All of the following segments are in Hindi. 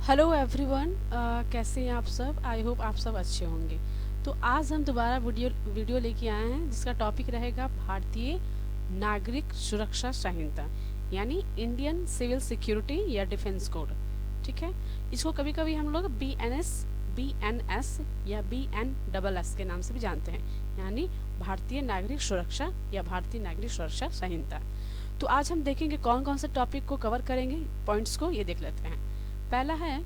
हेलो एवरीवन, कैसे हैं आप सब। आई होप आप सब अच्छे होंगे। तो आज हम दोबारा वीडियो लेके आए हैं जिसका टॉपिक रहेगा भारतीय नागरिक सुरक्षा संहिता, यानी इंडियन सिविल सिक्योरिटी या डिफेंस कोड। ठीक है, इसको कभी कभी हम लोग BNS या BNSS के नाम से भी जानते हैं, यानी भारतीय नागरिक सुरक्षा या भारतीय नागरिक सुरक्षा संहिता। तो आज हम देखेंगे कौन कौन से टॉपिक को कवर करेंगे, पॉइंट्स को ये देख लेते हैं। पहला है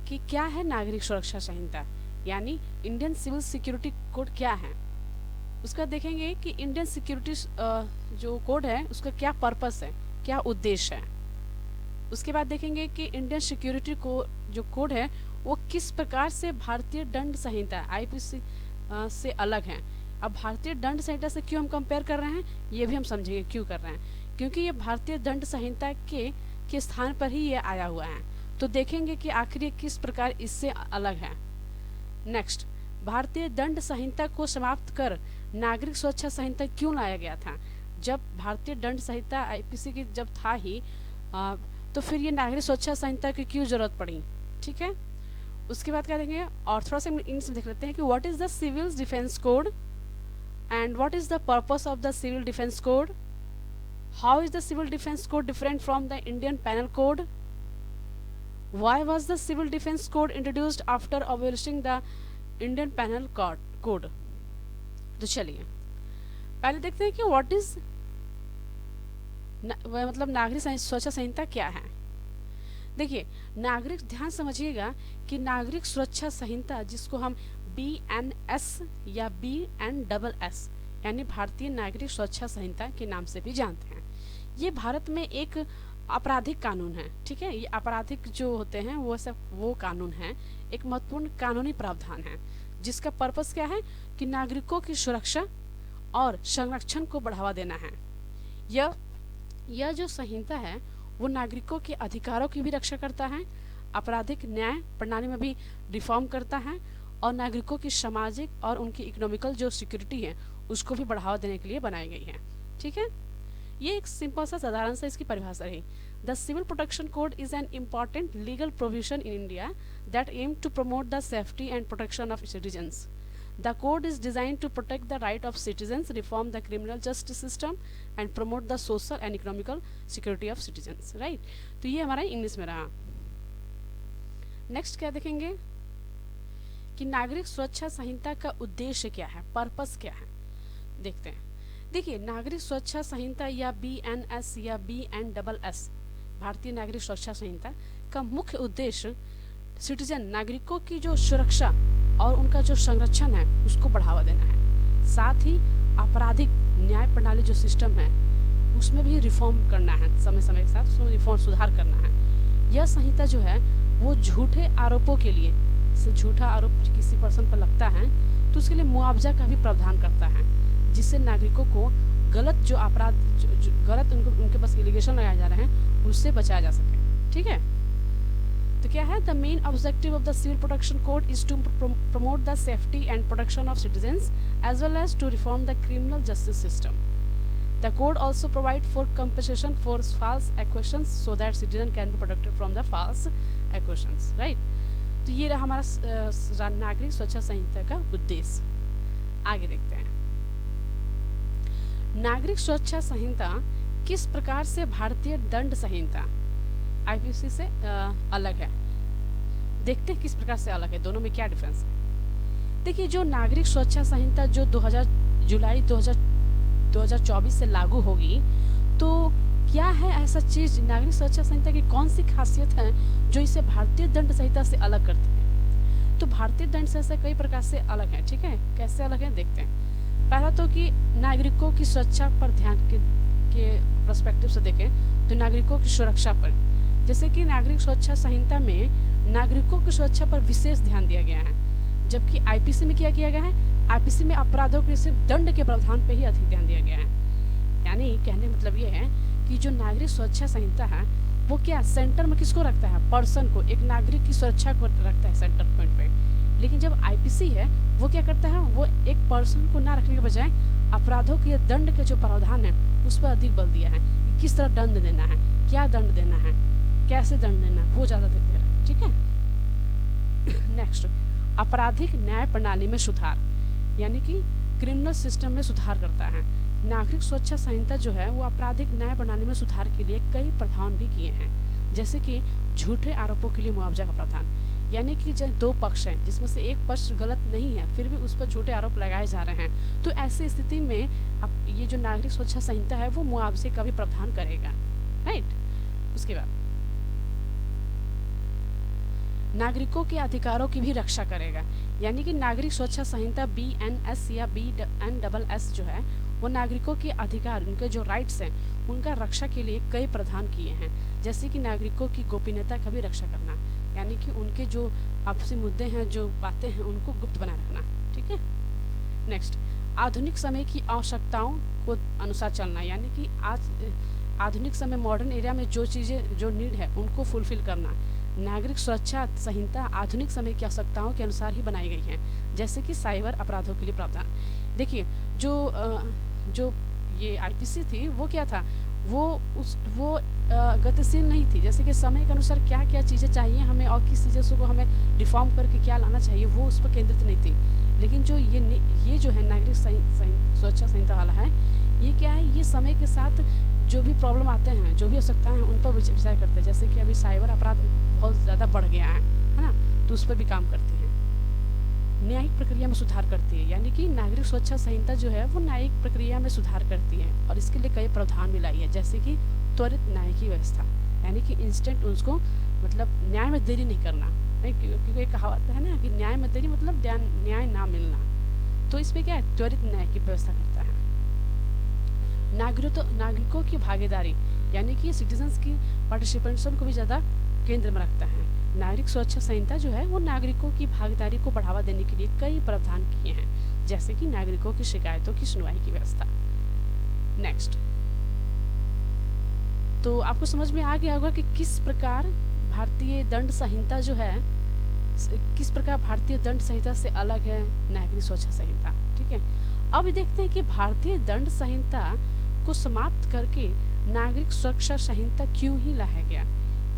कि क्या है नागरिक सुरक्षा संहिता, यानी इंडियन सिविल सिक्योरिटी कोड क्या है। उसका देखेंगे कि इंडियन सिक्योरिटी जो कोड है उसका क्या पर्पस है, क्या उद्देश्य है। उसके बाद देखेंगे कि इंडियन सिक्योरिटी को जो कोड है वो किस प्रकार से भारतीय दंड संहिता IPC से अलग है। अब भारतीय दंड संहिता से क्यों हम कंपेयर कर रहे हैं ये भी हम समझेंगे क्यों कर रहे हैं, क्योंकि ये भारतीय दंड संहिता के स्थान पर ही ये आया हुआ है। तो देखेंगे कि आखिर ये किस प्रकार इससे अलग है। नेक्स्ट, भारतीय दंड संहिता को समाप्त कर नागरिक सुरक्षा संहिता क्यों लाया गया था। जब भारतीय दंड संहिता IPC की जब था ही तो फिर ये नागरिक सुरक्षा संहिता की क्यों जरूरत पड़ी। ठीक है, उसके बाद क्या देखेंगे और थोड़ा सा इंग्लिश में देख लेते हैं कि what is the civil defence code and what is the purpose of the civil defence code, how is the civil defence code different from the Indian penal code, why was the civil defense code introduced after abolishing the Indian penal code। तो चलिए पहले देखते हैं कि व्हाट इज मतलब नागरिक सुरक्षा संहिता क्या है। देखिए, नागरिक ध्यान समझिएगा कि नागरिक सुरक्षा संहिता जिसको हम BNS या BNSS यानी भारतीय नागरिक सुरक्षा संहिता के नाम से भी जानते हैं, ये भारत में एक आपराधिक कानून है। ठीक है, ये आपराधिक जो होते हैं वो सब वो कानून है, एक महत्वपूर्ण कानूनी प्रावधान है जिसका पर्पस क्या है कि नागरिकों की सुरक्षा और संरक्षण को बढ़ावा देना है। यह जो संहिता है वो नागरिकों के अधिकारों की भी रक्षा करता है, आपराधिक न्याय प्रणाली में भी रिफॉर्म करता है और नागरिकों की सामाजिक और उनकी इकोनॉमिकल जो सिक्योरिटी है उसको भी बढ़ावा देने के लिए बनाई गई है। ठीक है, ये एक सिंपल सा साधारण सा इसकी परिभाषा है। The civil protection code is an important legal provision in India that aim to promote the safety and protection of citizens. The code is design to protect the right of citizens, reform the criminal justice system and promote the social and economical security of citizens. Right, तो ये हमारा इंग्लिश में रहा। नेक्स्ट क्या देखेंगे कि नागरिक सुरक्षा संहिता का उद्देश्य क्या है, पर्पस क्या है, देखते हैं। देखिए, नागरिक सुरक्षा संहिता या BNS या BNSS भारतीय नागरिक सुरक्षा संहिता का मुख्य उद्देश्य सिटीजन नागरिकों की जो सुरक्षा और उनका जो संरक्षण है उसको बढ़ावा देना है। साथ ही आपराधिक न्याय प्रणाली जो सिस्टम है उसमें भी रिफॉर्म करना है, समय समय के साथ उसमें रिफॉर्म सुधार करना है। यह संहिता जो है वो झूठे आरोपों के लिए, झूठा आरोप किसी पर्सन पर लगता है तो उसके लिए मुआवजा का भी प्रावधान करता है, जिससे नागरिकों को गलत जो अपराध गलत उनके पास एलिगेशन लगाए जा रहे हैं उससे बचाया जा सके। ठीक है, तो क्या है, the main objective of the civil protection code is to promote the safety and protection of citizens as well as to reform the criminal justice system. The code also provide for compensation for false accusations so that citizen can be protected from the false accusations. Right, तो ये रहा हमारा नागरिक सुरक्षा संहिता का उद्देश्य। आगे देखते हैं, नागरिक सुरक्षा संहिता किस प्रकार से भारतीय दंड संहिता IPC से अलग है। देखते हैं किस प्रकार से अलग है, दोनों में क्या डिफरेंस है। देखिए, जो नागरिक सुरक्षा संहिता जो जुलाई 2024 से लागू होगी, तो क्या है ऐसा चीज नागरिक सुरक्षा संहिता की कौन सी खासियत है जो इसे भारतीय दंड संहिता से अलग करती है। तो भारतीय दंड संहिता कई प्रकार से अलग है। ठीक है, कैसे अलग है देखते हैं। पहला तो कि नागरिकों की सुरक्षा पर ध्यान के पर्सपेक्टिव से देखें तो नागरिकों की सुरक्षा पर, जैसे कि नागरिक सुरक्षा संहिता में नागरिकों की सुरक्षा पर विशेष ध्यान दिया गया है, जबकि IPC में क्या किया गया है, IPC में अपराधों के सिर्फ दंड के प्रावधान पर ही अधिक ध्यान दिया गया है। यानी कहने मतलब ये है कि जो नागरिक सुरक्षा संहिता है वो क्या सेंटर में किसको रखता है, पर्सन को, एक नागरिक की सुरक्षा को रखता है सेंटर पॉइंट पे। लेकिन जब IPC है वो क्या करता है, वो एक पर्सन को ना रखने के बजाय अपराधों के दंड के जो प्रावधान है उस पर अधिक बल दिया है, किस तरह दंड देना है, क्या दंड देना है, कैसे दंड देना है, वो ज़्यादा देते हैं। ठीक है। नेक्स्ट, आपराधिक न्याय प्रणाली में सुधार, यानी कि क्रिमिनल सिस्टम में सुधार करता है। नागरिक सुरक्षा संहिता जो है वो आपराधिक न्याय प्रणाली में सुधार के लिए कई प्रावधान भी किए हैं, जैसे कि झूठे आरोपों के लिए मुआवजा का प्रावधान, यानी कि जब दो पक्ष हैं जिसमें से एक पक्ष गलत नहीं है फिर भी उस पर झूठे आरोप लगाए जा रहे हैं, तो ऐसी स्थिति में अब ये जो नागरिक सुरक्षा संहिता है वो मुआवजे का भी प्रावधान करेगा, राइट। उसके बाद नागरिकों के अधिकारों की भी रक्षा करेगा, यानी कि नागरिक सुरक्षा संहिता BNS या BNSS जो है वो नागरिकों के अधिकार, उनके जो राइट्स हैं उनका रक्षा के लिए कई प्रावधान किए हैं, जैसे कि नागरिकों की गोपनीयता का भी रक्षा करना, यानी कि उनके जो आपसी मुद्दे हैं, जो बातें हैं, उनको गुप्त बनाए रखना, ठीक है। नेक्स्ट, आधुनिक समय की आवश्यकताओं को अनुसार चलना, यानी कि आज आधुनिक समय मॉडर्न एरिया में जो चीज़ें जो नीड है उनको फुलफिल करना। नागरिक सुरक्षा संहिता आधुनिक समय की आवश्यकताओं के अनुसार ही बनाई गई है, जैसे कि साइबर अपराधों के लिए प्रावधान। देखिए जो ये IPC थी वो क्या था, वो गतिशील नहीं थी, जैसे कि समय के अनुसार क्या क्या चीज़ें चाहिए हमें और किस चीज़ों को हमें रिफॉर्म करके क्या लाना चाहिए वो उस पर केंद्रित नहीं थी। लेकिन जो ये जो है नागरिक सुरक्षा संहिता वाला है, ये क्या है, ये समय के साथ जो भी प्रॉब्लम आते हैं, जो भी आवश्यकताएं हैं उन पर विचार करते हैं, जैसे कि अभी साइबर अपराध बहुत ज़्यादा बढ़ गया है ना, तो उस पर भी काम करती है। न्यायिक प्रक्रिया में सुधार करती है, यानी कि नागरिक सुरक्षा संहिता जो है वो न्यायिक प्रक्रिया में सुधार करती है और इसके लिए कई प्रावधान भी लाई है, जैसे कि त्वरित न्याय की व्यवस्था, यानी कि इंस्टेंट उसको मतलब न्याय में देरी नहीं करना, क्योंकि एक कहावत है ना कि न्याय में देरी मतलब न्याय ना मिलना, तो इसमें क्या है, त्वरित न्याय की व्यवस्था करता है। नागरिकों की भागीदारी, यानी कि सिटीजन्स की पार्टिसिपेशन को भी ज़्यादा केंद्र में रखता है। नागरिक सुरक्षा संहिता जो है वो नागरिकों की भागीदारी को बढ़ावा देने के लिए कई प्रावधान किए हैं, जैसे कि नागरिकों की शिकायतों की सुनवाई की व्यवस्था। नेक्स्ट, तो आपको समझ में आ गया होगा कि किस प्रकार भारतीय दंड संहिता जो है, किस प्रकार भारतीय दंड संहिता से अलग है नागरिक सुरक्षा संहिता, ठीक है। अब देखते हैं कि भारतीय दंड संहिता को समाप्त करके नागरिक सुरक्षा संहिता क्यों ही लाया गया,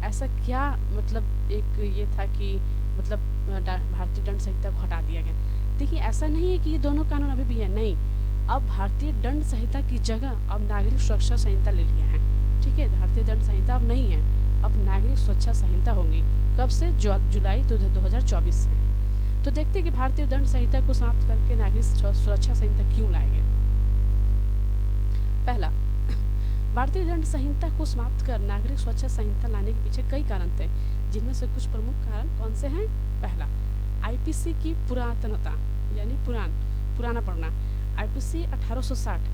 ऐसा क्या मतलब एक ये था कि मतलब भारतीय दंड संहिता को हटा दिया गया। देखिए ऐसा नहीं है कि ये दोनों कानून अभी भी है, नहीं, अब भारतीय दंड संहिता की जगह अब नागरिक सुरक्षा संहिता ले लिया है, ठीक है। भारतीय दंड संहिता अब नहीं है, अब नागरिक सुरक्षा संहिता होगी, कब से, जुलाई 2024 से। तो देखते हैं कि भारतीय दंड संहिता को समाप्त करके नागरिक सुरक्षा संहिता क्यों लाए गए। पहला, भारतीय दंड संहिता को समाप्त कर नागरिक सुरक्षा संहिता लाने के पीछे कई कारण थे, जिनमें से कुछ प्रमुख कारण कौन से हैं। पहला, IPC की पुरातनता, यानी पुराना पढ़ना। IPC 1860,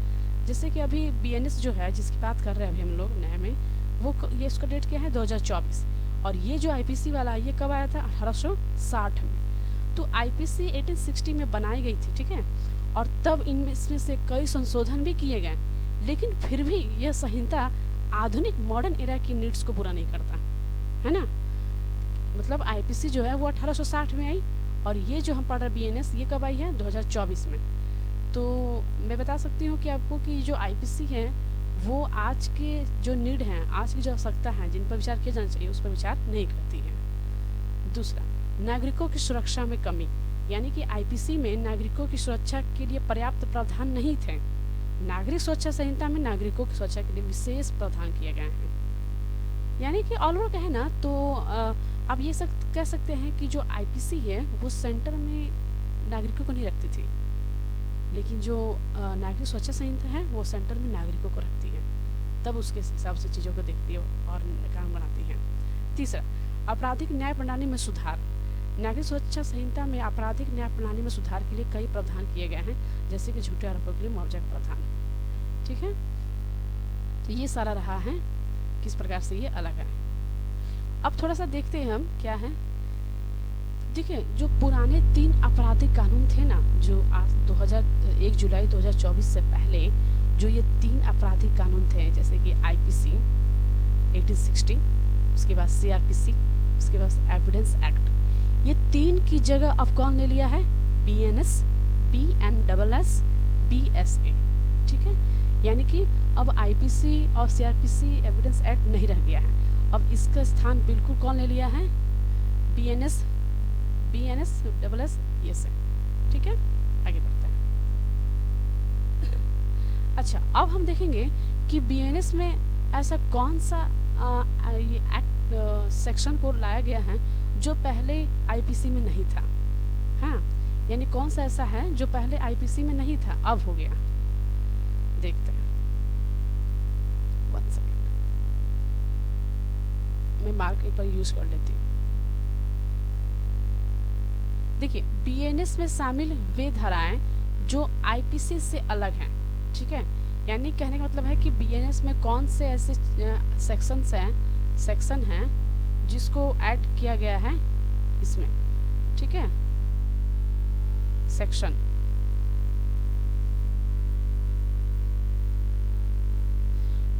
जैसे कि अभी BNS जो है जिसकी बात कर रहे हैं अभी हम लोग नए में, वो ये इसका डेट क्या है 2024, और ये जो IPC वाला ये कब आया था 1860 में। तो IPC 1860 में बनाई गई थी, ठीक है, और तब इसमें से कई संशोधन भी किए गए, लेकिन फिर भी यह संहिता आधुनिक मॉडर्न एरा की नीड्स को पूरा नहीं करता है ना। मतलब IPC जो है वो 1860 में आई और ये जो हम पढ़ रहे BNS ये कब आई है 2024 में। तो मैं बता सकती हूँ कि आपको कि जो IPC है वो आज के जो नीड हैं, आज की जो आवश्यकता है, जिन पर विचार किया जाना चाहिए उस पर विचार नहीं करती है। दूसरा, नागरिकों की सुरक्षा में कमी, यानी कि IPC में नागरिकों की सुरक्षा के लिए पर्याप्त प्रावधान नहीं थे। नागरिक सुरक्षा संहिता में नागरिकों की सुरक्षा के लिए विशेष प्रावधान किए गए हैं, यानी कि ऑल ओवर कहे ना तो आप ये कह सकते हैं कि जो IPC है वो सेंटर में नागरिकों को नहीं रखती थी, लेकिन जो नागरिक सुरक्षा संहिता है वो सेंटर में नागरिकों को रखती है, तब उसके हिसाब से चीज़ों को देखती है और कानून बनाती है। तीसरा, आपराधिक न्याय प्रणाली में सुधार। नागरिक सुरक्षा संहिता में आपराधिक न्याय प्रणाली में सुधार के लिए कई प्रावधान किए गए हैं, जैसे कि झूठे आरोपों के लिए मुआवजा का प्रावधान, ठीक है। तो ये सारा रहा है किस प्रकार से ये अलग है। अब थोड़ा सा देखते हैं हम क्या है। देखिए जो पुराने 3 आपराधिक कानून थे ना, जो आज 1 जुलाई 2024 से पहले जो ये 3 आपराधिक कानून थे, जैसे कि IPC 1860, उसके बाद CRPC, उसके बाद एविडेंस एक्ट, ये 3 की जगह अब कौन ले लिया है, BNS, BNSS, BSA, ठीक है। यानी कि अब IPC और CRPC एविडेंस एक्ट नहीं रह गया है, अब इसका स्थान बिल्कुल कौन ले लिया है, BNS डबल एस ये से, ठीक है। आगे बढ़ते हैं। अच्छा, अब हम देखेंगे कि BNS में ऐसा कौन सा ये एक्ट सेक्शन को लाया गया है जो पहले IPC में नहीं था। हाँ, यानी कौन सा ऐसा है जो पहले IPC में नहीं था, अब हो गया। देखते हैं, 1 सेकेंड, मैं मार्क एक बार यूज कर लेती हूँ। देखिए, BNS में शामिल वे धाराएं जो IPC से अलग हैं, ठीक है। यानी कहने का मतलब है कि BNS में कौन से ऐसे सेक्शन हैं जिसको ऐड किया गया है इसमें, ठीक है, सेक्शन।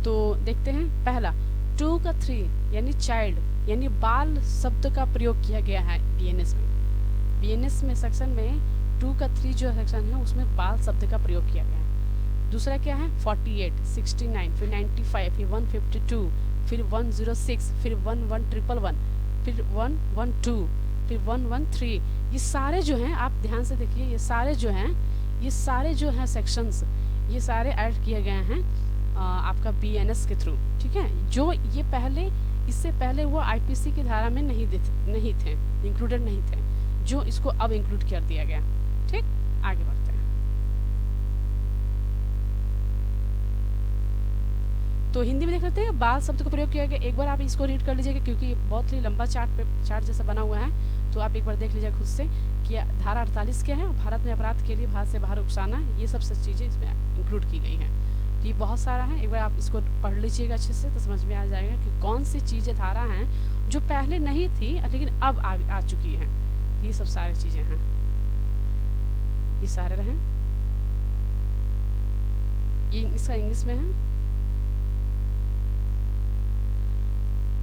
तो देखते हैं, पहला 2 का 3 यानी चाइल्ड यानी बाल शब्द का प्रयोग किया गया है BNS में। BNS में सेक्शन में 2 का 3 जो सेक्शन है उसमें बाल शब्द का प्रयोग किया गया है। दूसरा क्या है, 48, 69, फिर 95, फिर 152, फिर 106, फिर 11111, फिर 112, फिर 113। ये सारे जो हैं, आप ध्यान से देखिए, ये सारे जो हैं सेक्शंस, ये सारे ऐड किए गए हैं आपका BNS के थ्रू, ठीक है। जो ये पहले, इससे पहले वो IPC की धारा में नहीं थे, इंक्लूडेड नहीं थे, जो इसको अब इंक्लूड कर दिया गया, ठीक। आगे बढ़ते हैं। तो हिंदी में देख लेते हैं, बाल शब्द का प्रयोग किया गया। एक बार आप इसको रीड कर लीजिएगा क्योंकि बहुत ही लंबा चार्ट जैसा बना हुआ है, तो आप एक बार देख लीजिए खुद से कि धारा 48 क्या है। भारत में अपराध के लिए भारत से बाहर उकसाना, ये सब चीज़ें इसमें इंक्लूड की गई हैं। तो ये बहुत सारा है, एक बार आप इसको पढ़ लीजिएगा अच्छे से, तो समझ में आ जाएगा कि कौन सी चीज़ें धारा हैं जो पहले नहीं थी लेकिन अब आ चुकी हैं। ये सब सारी चीज़ें हैं, ये सारे रहे, ये इसका इंग्लिश में है।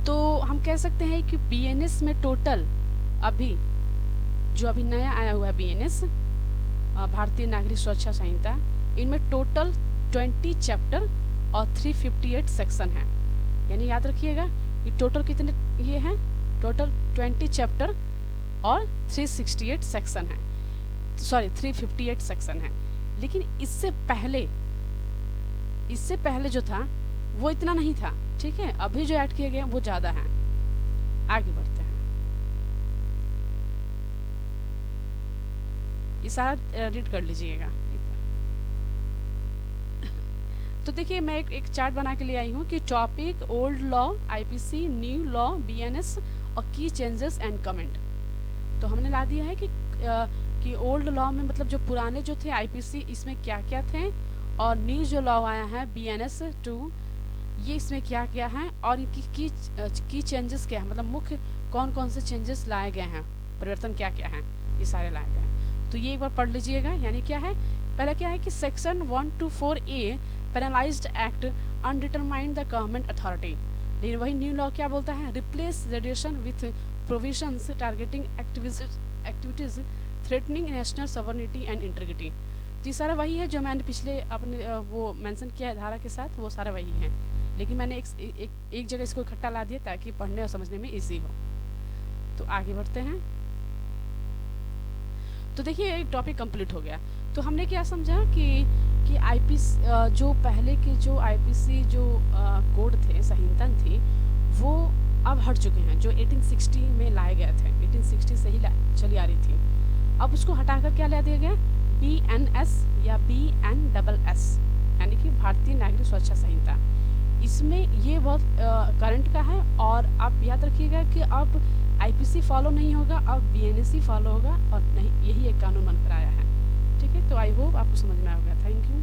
तो हम कह सकते हैं कि BNS में टोटल अभी नया आया हुआ है BNS, भारतीय नागरिक सुरक्षा संहिता, इनमें टोटल 20 चैप्टर और 358 सेक्शन हैं। यानी याद रखिएगा कि टोटल कितने ये हैं, टोटल 20 चैप्टर और 368 सेक्शन हैं, सॉरी 358 सेक्शन हैं। लेकिन इससे पहले जो था वो इतना नहीं था, ठीक है। अभी जो ऐड किए गए वो ज्यादा हैं। आगे बढ़ते हैं, ये सारा रीड कर लीजिएगा। तो देखिए, मैं एक चार्ट बना के ले आई हूँ कि topic, old law, IPC, new law, BNS और की चेंजेस एंड कमेंट। तो हमने ला दिया है कि ओल्ड लॉ में मतलब जो पुराने जो थे IPC, इसमें क्या क्या थे, और न्यू जो लॉ आया है BNS 2, ये इसमें क्या क्या है, और इनकी की चेंजेस क्या है, मतलब मुख्य कौन कौन से चेंजेस लाए गए हैं, परिवर्तन क्या क्या हैं, ये सारे लाए गए हैं। तो ये एक बार पढ़ लीजिएगा। यानी क्या है, पहला क्या है कि section 124A penalised act undetermined the government authority. लेकिन वही न्यू लॉ क्या बोलता है, replace radiation with provisions targeting activities threatening national sovereignty and integrity. तो ये सारा वही है जो मैंने पिछले अपने वो मेंशन किया है धारा के साथ, वो सारा वही है। लेकिन मैंने एक जगह इसको इकट्ठा ला दिया ताकि पढ़ने और समझने में इजी हो। तो आगे बढ़ते हैं। तो देखिए, एक टॉपिक कंप्लीट हो गया। तो हमने क्या समझा कि IPC जो पहले के जो IPC जो कोड थे, संहिता थी, वो अब हट चुके हैं, जो 1860 में लाए गए थे, 1860 से ही चली आ रही थी। अब उसको हटाकर क्या ला दिया गया, BNS या BNSS, यानी कि भारतीय नागरिक सुरक्षा संहिता। इसमें ये बहुत करंट का है, और आप याद रखिएगा कि अब IPC फॉलो नहीं होगा, अब BNS ही फॉलो होगा, और नहीं, यही एक कानून बनकर आया है, ठीक है। तो आई होप आपको समझ में आ गया। Thank you.